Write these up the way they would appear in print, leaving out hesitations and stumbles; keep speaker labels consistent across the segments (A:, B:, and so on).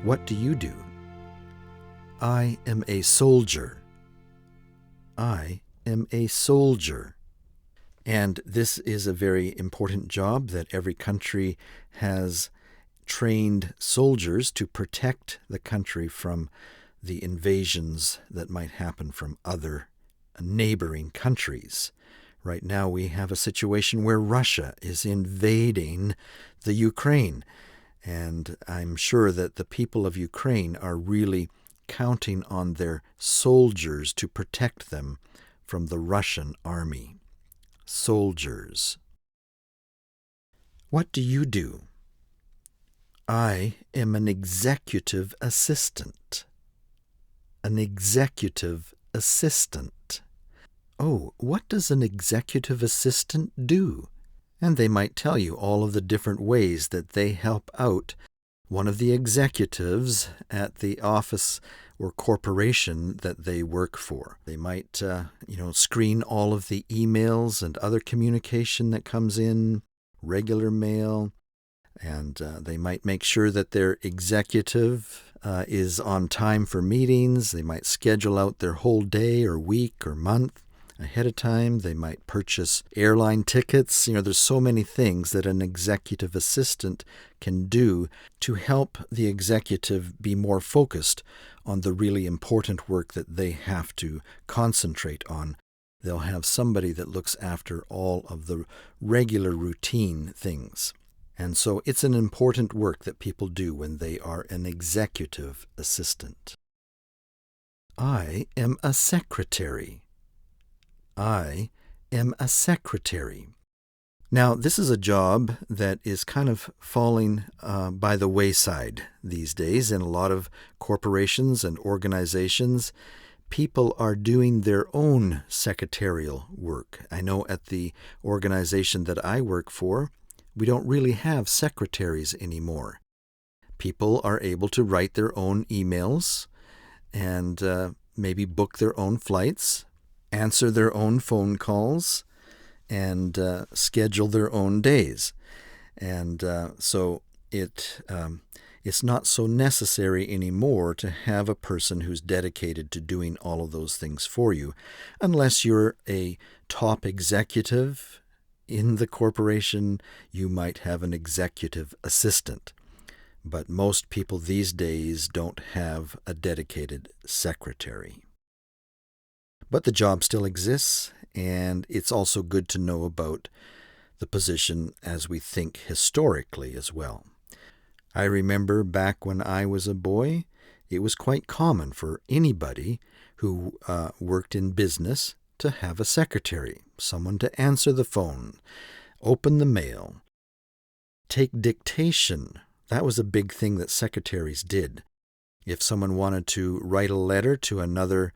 A: What do you do? I am a soldier. I am a soldier. And this is a very important job that every country has trained soldiers to protect the country from the invasions that might happen from other neighboring countries. Right now we have a situation where Russia is invading the Ukraine, and I'm sure that the people of Ukraine are really counting on their soldiers to protect them from the Russian army. Soldiers. What do you do? I am an executive assistant. An executive assistant. Oh, what does an executive assistant do? And they might tell you all of the different ways that they help out one of the executives at the office or corporation that they work for. They might, screen all of the emails and other communication that comes in, regular mail, and they might make sure that their executive is on time for meetings. They might schedule out their whole day or week or month ahead of time. They might purchase airline tickets. There's so many things that an executive assistant can do to help the executive be more focused on the really important work that they have to concentrate on. They'll have somebody that looks after all of the regular routine things. And so it's an important work that people do when they are an executive assistant. I am a secretary. I am a secretary. Now, this is a job that is kind of falling by the wayside these days in a lot of corporations and organizations. People are doing their own secretarial work. I know at the organization that I work for, we don't really have secretaries anymore. People are able to write their own emails and maybe book their own flights, answer their own phone calls, and schedule their own days. And so it's not so necessary anymore to have a person who's dedicated to doing all of those things for you, unless you're a top executive in the corporation. You might have an executive assistant. But most people these days don't have a dedicated secretary. But the job still exists, and it's also good to know about the position as we think historically as well. I remember back when I was a boy, it was quite common for anybody who worked in business to have a secretary, someone to answer the phone, open the mail, take dictation. That was a big thing that secretaries did. If someone wanted to write a letter to another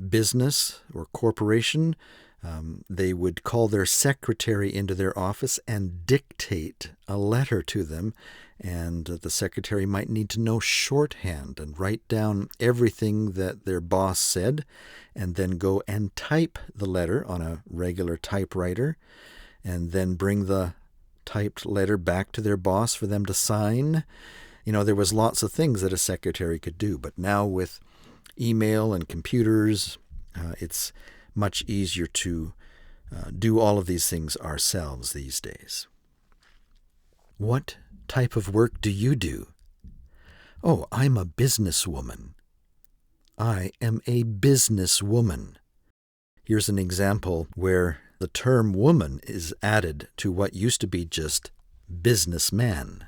A: business or corporation, they would call their secretary into their office and dictate a letter to them, and the secretary might need to know shorthand and write down everything that their boss said, and then go and type the letter on a regular typewriter, and then bring the typed letter back to their boss for them to sign. There was lots of things that a secretary could do, but now with email and computers, it's much easier to do all of these things ourselves these days. What type of work do you do? Oh, I'm a businesswoman. I am a businesswoman. Here's an example where the term woman is added to what used to be just businessman.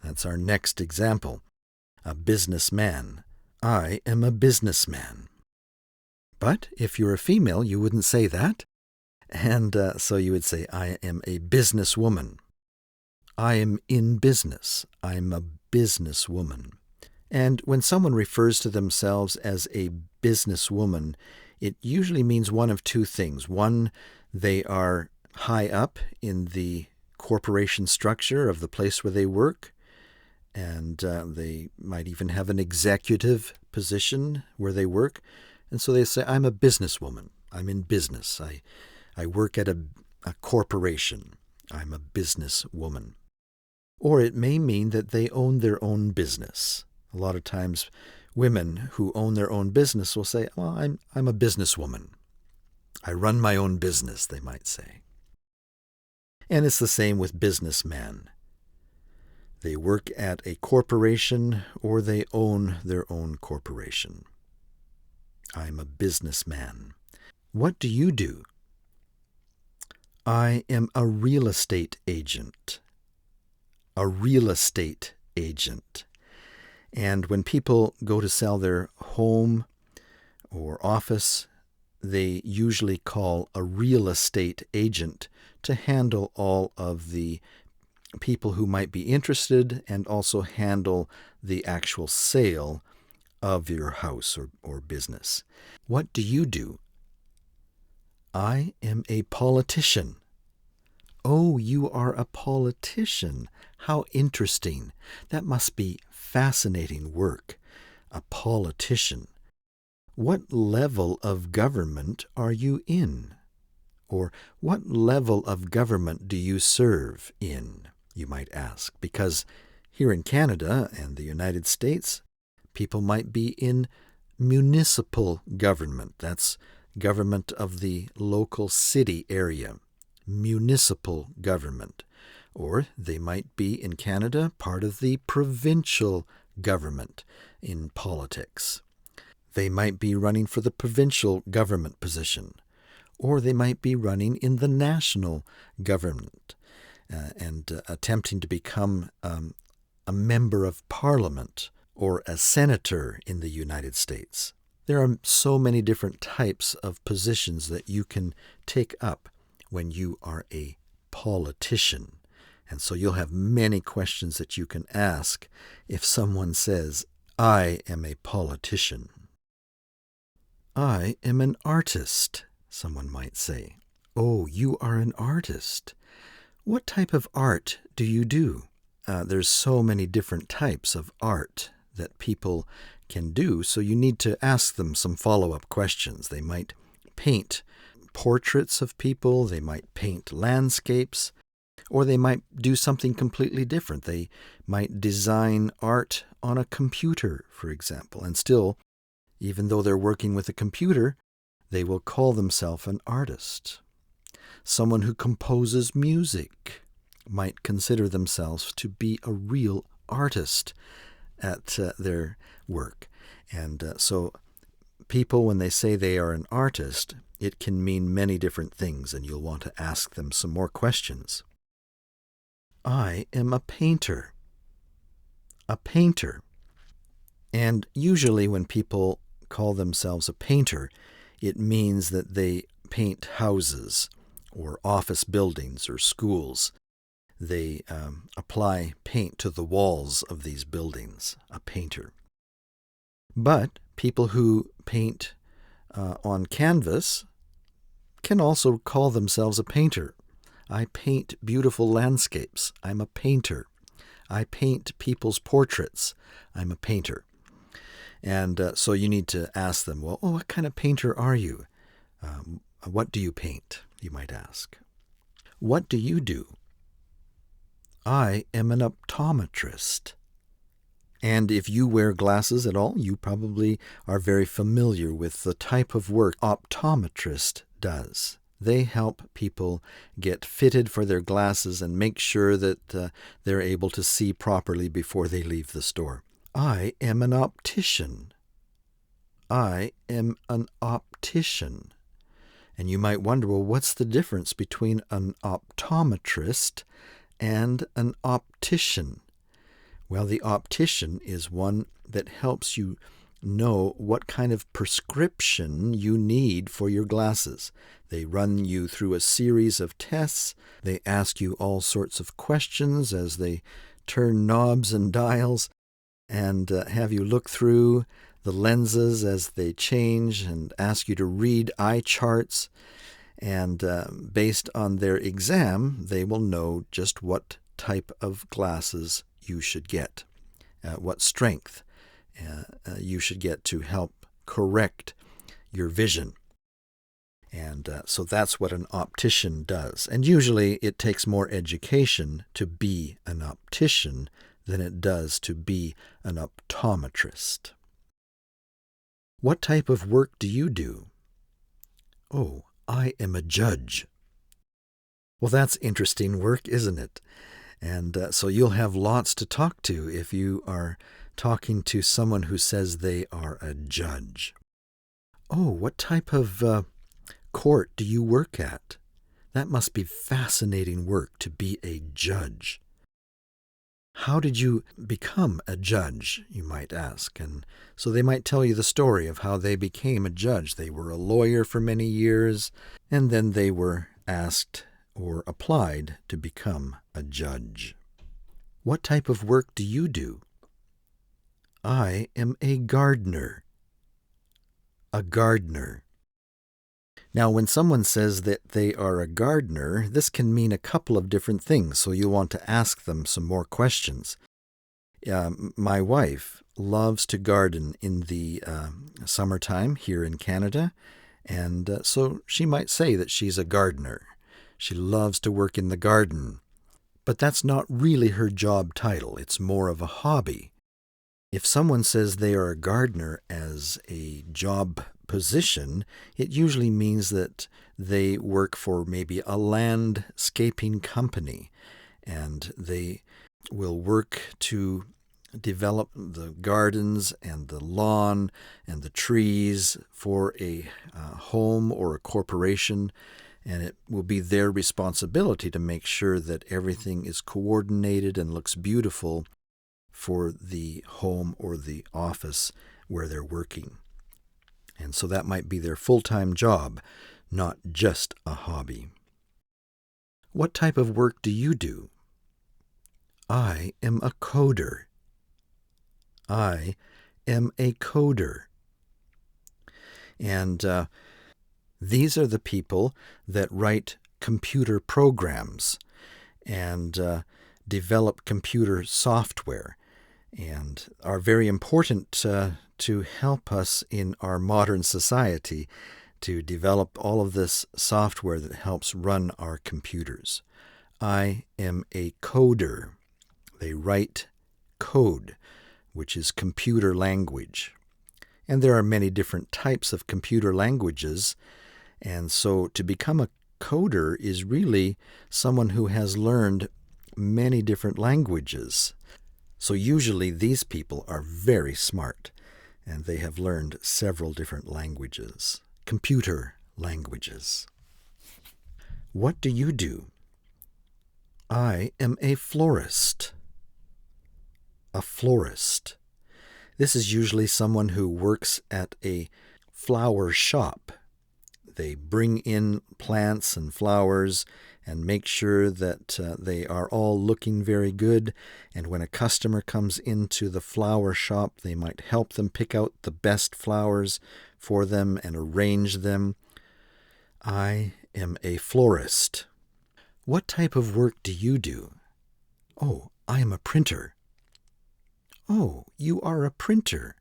A: That's our next example. A businessman. I am a businessman. But if you're a female, you wouldn't say that. And so you would say, I am a businesswoman. I am in business. I'm a businesswoman. And when someone refers to themselves as a businesswoman, it usually means one of two things. One, they are high up in the corporation structure of the place where they work, and they might even have an executive position where they work. And so they say, I'm a businesswoman. I'm in business. I work at a corporation. I'm a businesswoman. Or it may mean that they own their own business. A lot of times women who own their own business will say, well, I'm a businesswoman. I run my own business, they might say. And it's the same with businessmen. They work at a corporation or they own their own corporation. I'm a businessman. What do you do? I am a real estate agent. A real estate agent. And when people go to sell their home or office, they usually call a real estate agent to handle all of the people who might be interested and also handle the actual sale of your house or business. What do you do? I am a politician. Oh, you are a politician. How interesting. That must be fascinating work. A politician. What level of government are you in? Or what level of government do you serve in, you might ask? Because here in Canada and the United States, people might be in municipal government. That's government of the local city area. Municipal government. Or they might be in Canada part of the provincial government in politics. They might be running for the provincial government position, or they might be running in the national government and attempting to become a member of parliament or a senator in the United States. There are so many different types of positions that you can take up when you are a politician. And so you'll have many questions that you can ask if someone says, I am a politician. I am an artist, someone might say. Oh, you are an artist. What type of art do you do? There's so many different types of art that people can do, so you need to ask them some follow-up questions. They might paint portraits of people, they might paint landscapes, or they might do something completely different. They might design art on a computer, for example, and still, even though they're working with a computer, they will call themselves an artist. Someone who composes music might consider themselves to be a real artist at their work. And so people, when they say they are an artist, it can mean many different things, and you'll want to ask them some more questions. I am a painter. A painter. And usually when people call themselves a painter, it means that they paint houses or office buildings or schools. They apply paint to the walls of these buildings, a painter. But people who paint on canvas can also call themselves a painter. I paint beautiful landscapes. I'm a painter. I paint people's portraits. I'm a painter. And so you need to ask them, well, what kind of painter are you? What do you paint, you might ask. What do you do? I am an optometrist. And if you wear glasses at all, you probably are very familiar with the type of work optometrist does. They help people get fitted for their glasses and make sure that they're able to see properly before they leave the store. I am an optician. I am an optician. And you might wonder, well, what's the difference between an optometrist and an optician? Well, the optician is one that helps you know what kind of prescription you need for your glasses. They run you through a series of tests. They ask you all sorts of questions as they turn knobs and dials and have you look through the lenses as they change and ask you to read eye charts. And based on their exam, they will know just what type of glasses you should get, what strength you should get to help correct your vision. And so that's what an optician does. And usually it takes more education to be an optician than it does to be an optometrist. What type of work do you do? Oh, I am a judge. Well, that's interesting work, isn't it? And so you'll have lots to talk to if you are talking to someone who says they are a judge. Oh, what type of court do you work at? That must be fascinating work to be a judge. How did you become a judge, you might ask? And so they might tell you the story of how they became a judge. They were a lawyer for many years, and then they were asked or applied to become a judge. What type of work do you do? I am a gardener. A gardener. Now, when someone says that they are a gardener, this can mean a couple of different things, so you'll want to ask them some more questions. My wife loves to garden in the summertime here in Canada, and so she might say that she's a gardener. She loves to work in the garden, but that's not really her job title. It's more of a hobby. If someone says they are a gardener as a job position, it usually means that they work for maybe a landscaping company, and they will work to develop the gardens and the lawn and the trees for a home or a corporation, and it will be their responsibility to make sure that everything is coordinated and looks beautiful for the home or the office where they're working. And so that might be their full-time job, not just a hobby. What type of work do you do? I am a coder. I am a coder. And these are the people that write computer programs and develop computer software and are very important to help us in our modern society to develop all of this software that helps run our computers. I am a coder. They write code, which is computer language. And there are many different types of computer languages, and so to become a coder is really someone who has learned many different languages. So usually these people are very smart, and they have learned several different languages, computer languages. What do you do? I am a florist. A florist. This is usually someone who works at a flower shop. They bring in plants and flowers and make sure that they are all looking very good. And when a customer comes into the flower shop, they might help them pick out the best flowers for them and arrange them. I am a florist. What type of work do you do? Oh, I am a printer. Oh, you are a printer.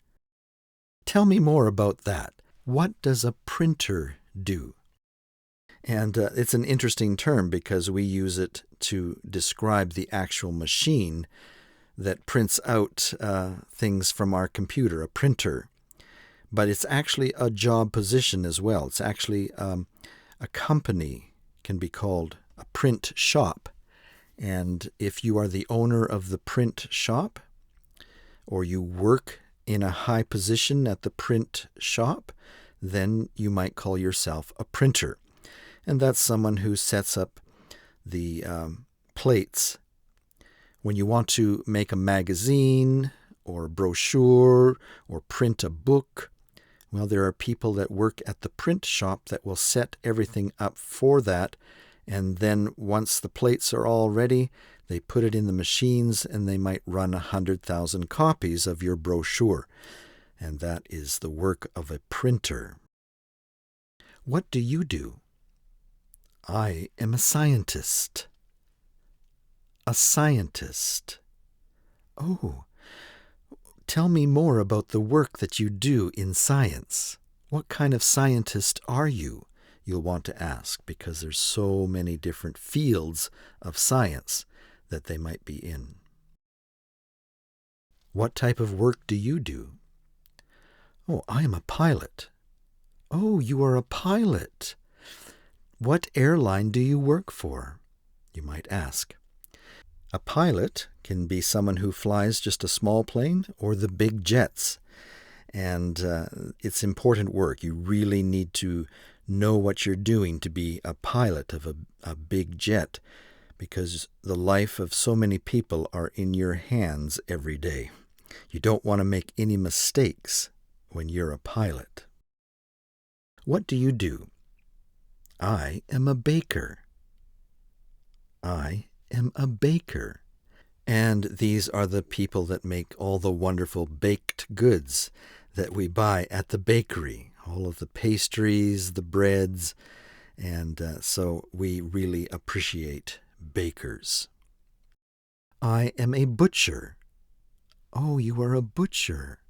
A: Tell me more about that. What does a printer do? And it's an interesting term because we use it to describe the actual machine that prints out things from our computer, a printer. But it's actually a job position as well. It's actually a company can be called a print shop. And if you are the owner of the print shop, or you work in a high position at the print shop, then you might call yourself a printer. And that's someone who sets up the plates. When you want to make a magazine or a brochure or print a book, well, there are people that work at the print shop that will set everything up for that. And then once the plates are all ready, they put it in the machines and they might run 100,000 copies of your brochure. And that is the work of a printer. What do you do? I am a scientist. A scientist. Oh, tell me more about the work that you do in science. What kind of scientist are you? You'll want to ask because there's so many different fields of science that they might be in. What type of work do you do? Oh, I am a pilot. Oh, you are a pilot. What airline do you work for? You might ask. A pilot can be someone who flies just a small plane or the big jets. And it's important work. You really need to know what you're doing to be a pilot of a big jet, because the life of so many people are in your hands every day. You don't want to make any mistakes when you're a pilot. What do you do? I am a baker. I am a baker. And these are the people that make all the wonderful baked goods that we buy at the bakery, all of the pastries, the breads, and so we really appreciate bakers. I am a butcher. Oh, you are a butcher.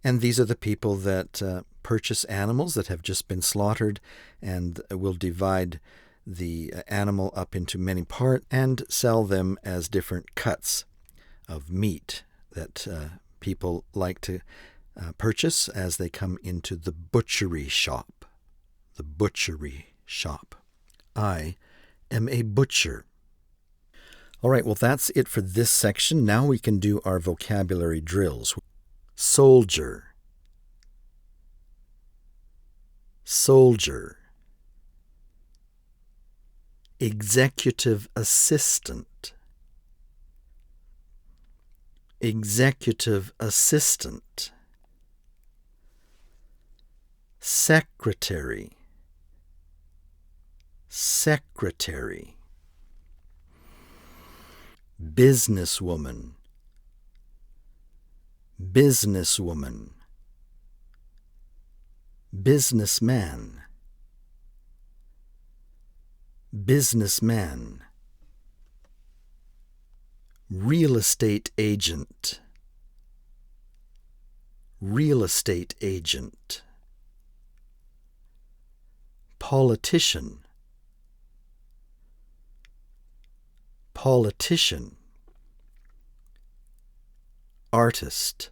A: And these are the people that purchase animals that have just been slaughtered and will divide the animal up into many parts and sell them as different cuts of meat that people like to purchase as they come into the butchery shop. The butchery shop. I am a butcher. All right, well, that's it for this section. Now we can do our vocabulary drills. Soldier. Soldier. Executive assistant. Executive assistant. Secretary. Secretary. Businesswoman. Businesswoman. Businessman. Businessman. Real estate agent. Real estate agent. Politician. Politician. Artist.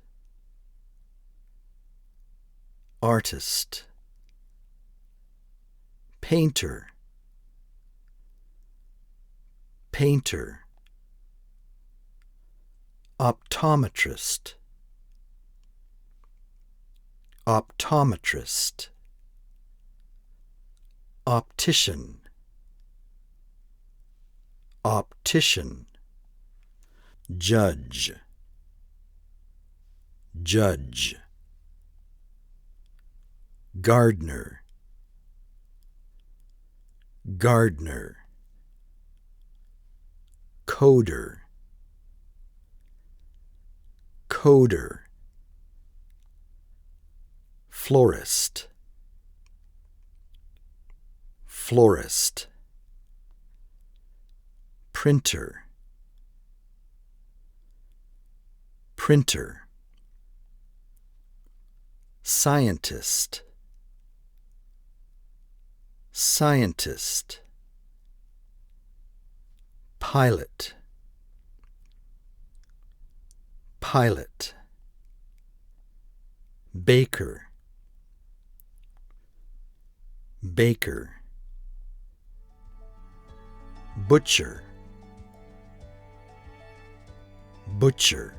A: Artist. Painter. Painter. Optometrist. Optometrist. Optician. Optician. Judge. Judge. Gardener. Gardener. Coder. Coder. Florist. Florist. Printer. Printer. Scientist. Scientist. Pilot. Pilot. Baker. Baker. Butcher. Butcher.